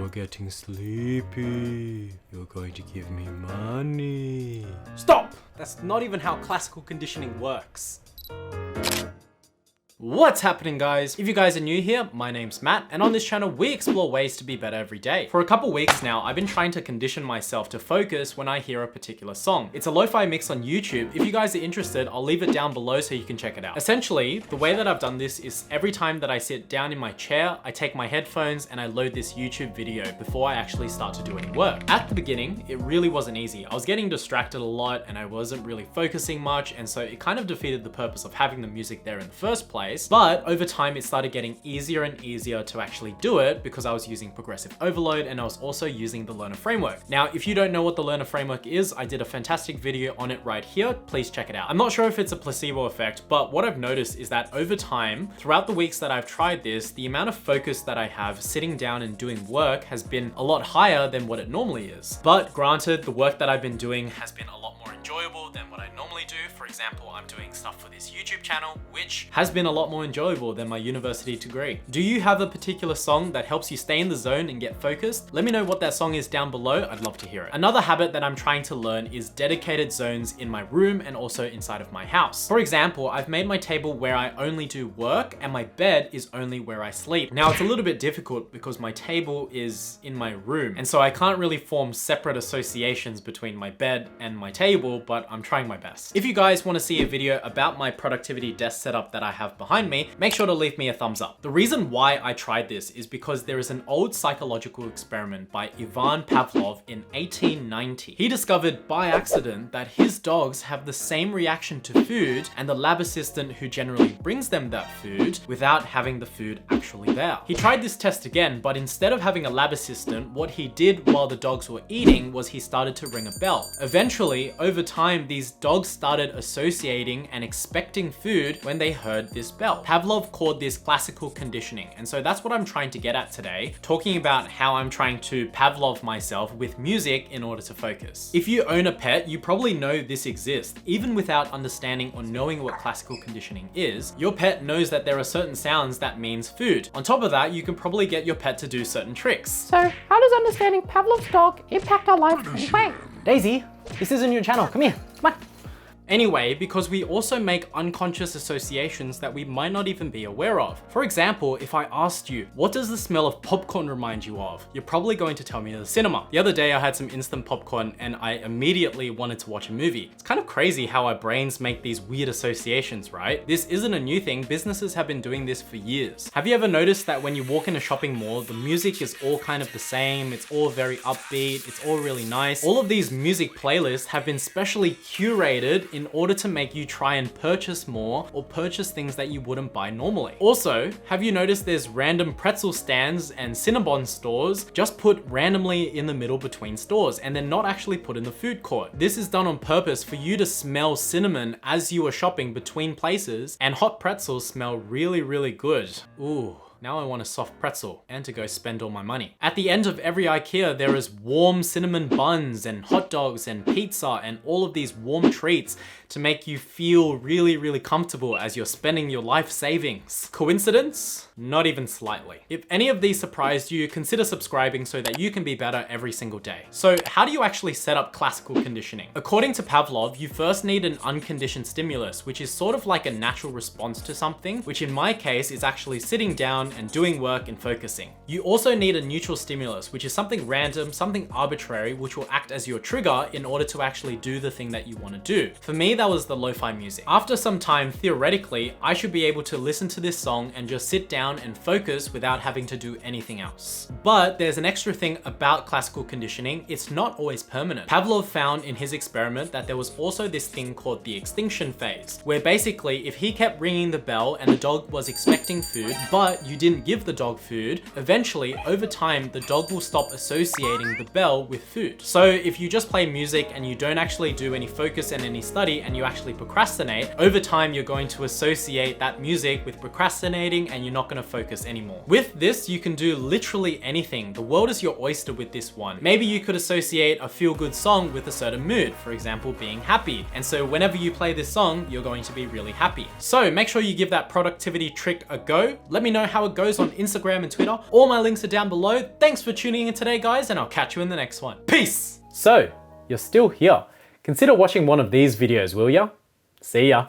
you're getting sleepy. You're going to give me money. Stop! That's not even how classical conditioning works. What's happening, guys? If you guys are new here, my name's Matt, and on this channel we explore ways to be better every day. For a couple weeks now, I've been trying to condition myself to focus when I hear a particular song. It's a lo-fi mix on YouTube. If you guys are interested, I'll leave it down below so you can check it out. Essentially, the way that I've done this is every time that I sit down in my chair, I take my headphones and I load this YouTube video before I actually start to do any work. At the beginning, it really wasn't easy. I was getting distracted a lot and I wasn't really focusing much, and so it kind of defeated the purpose of having the music there in the first place. But over time, it started getting easier and easier to actually do it because I was using progressive overload and I was also using the learner framework. Now, if you don't know what the learner framework is, I did a fantastic video on it right here. Please check it out. I'm not sure if it's a placebo effect, but what I've noticed is that over time, throughout the weeks that I've tried this, the amount of focus that I have sitting down and doing work has been a lot higher than what it normally is. But granted, the work that I've been doing has been a lot more enjoyable than what I normally do. For example, I'm doing stuff for this YouTube channel, which has been a lot more enjoyable than my university degree. Do you have a particular song that helps you stay in the zone and get focused? Let me know what that song is down below. I'd love to hear it. Another habit that I'm trying to learn is dedicated zones in my room and also inside of my house. For example, I've made my table where I only do work and my bed is only where I sleep. Now, it's a little bit difficult because my table is in my room, and so I can't really form separate associations between my bed and my table, but I'm trying my best. If you guys want to see a video about my productivity desk setup that I have behind me, make sure to leave me a thumbs up. The reason why I tried this is because there is an old psychological experiment by Ivan Pavlov in 1890. He discovered by accident that his dogs have the same reaction to food and the lab assistant who generally brings them that food without having the food actually there. He tried this test again, but instead of having a lab assistant, what he did while the dogs were eating was he started to ring a bell. Eventually, over time, these dogs started associating and expecting food when they heard this bell. Pavlov called this classical conditioning, and so that's what I'm trying to get at today, talking about how I'm trying to Pavlov myself with music in order to focus. If you own a pet, you probably know this exists. Even without understanding or knowing what classical conditioning is, your pet knows that there are certain sounds that means food. On top of that, you can probably get your pet to do certain tricks. So, how does understanding Pavlov's dog impact our life in play? Daisy, this isn't your channel. Come here. Come on. Anyway, because we also make unconscious associations that we might not even be aware of. For example, if I asked you, what does the smell of popcorn remind you of? You're probably going to tell me the cinema. The other day I had some instant popcorn and I immediately wanted to watch a movie. It's kind of crazy how our brains make these weird associations, right? This isn't a new thing. Businesses have been doing this for years. Have you ever noticed that when you walk in a shopping mall, the music is all kind of the same? It's all very upbeat. It's all really nice. All of these music playlists have been specially curated in order to make you try and purchase more or purchase things that you wouldn't buy normally. Also, have you noticed there's random pretzel stands and Cinnabon stores just put randomly in the middle between stores and they're not actually put in the food court? This is done on purpose for you to smell cinnamon as you are shopping between places, and hot pretzels smell really, really good. Ooh. Now I want a soft pretzel and to go spend all my money. At the end of every IKEA, there is warm cinnamon buns and hot dogs and pizza and all of these warm treats to make you feel really, really comfortable as you're spending your life savings. Coincidence? Not even slightly. If any of these surprised you, consider subscribing so that you can be better every single day. So how do you actually set up classical conditioning? According to Pavlov, you first need an unconditioned stimulus, which is sort of like a natural response to something, which in my case is actually sitting down and doing work and focusing. You also need a neutral stimulus, which is something random, something arbitrary, which will act as your trigger in order to actually do the thing that you want to do. For me, that was the lo-fi music. After some time, theoretically, I should be able to listen to this song and just sit down and focus without having to do anything else. But there's an extra thing about classical conditioning. It's not always permanent. Pavlov found in his experiment that there was also this thing called the extinction phase, where basically if he kept ringing the bell and the dog was expecting food, but you didn't give the dog food, eventually over time, the dog will stop associating the bell with food. So if you just play music and you don't actually do any focus and any study and you actually procrastinate, over time, you're going to associate that music with procrastinating and you're not going to focus anymore. With this, you can do literally anything. The world is your oyster with this one. Maybe you could associate a feel-good song with a certain mood, for example, being happy. And so whenever you play this song, you're going to be really happy. So make sure you give that productivity trick a go. Let me know how how it goes on Instagram and Twitter. All my links are down below. Thanks for tuning in today, guys, and I'll catch you in the next one. Peace! So, you're still here. Consider watching one of these videos, will ya? See ya.